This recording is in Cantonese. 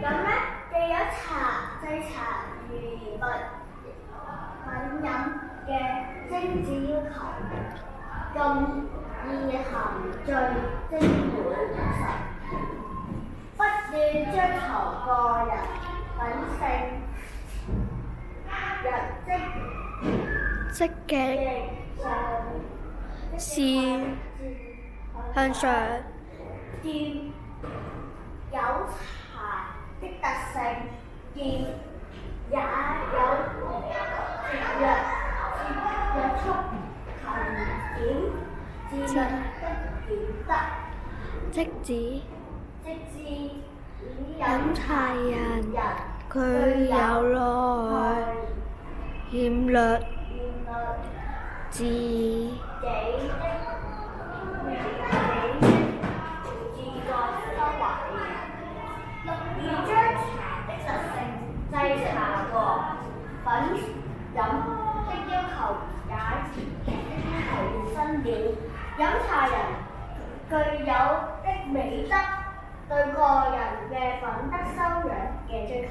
咁咧，既有製茶如物品飲嘅精緻要求，咁易含聚精會神，不斷追求個人品性，積極向上，兼有茶的特性，兼也有約束勤儉自律的原則。即使飲茶人具有內斂律自己的自在修為，以將茶的特性、製茶和品飲的要求也提升了飲茶人具有的美德對個人嘅品德修養嘅追求。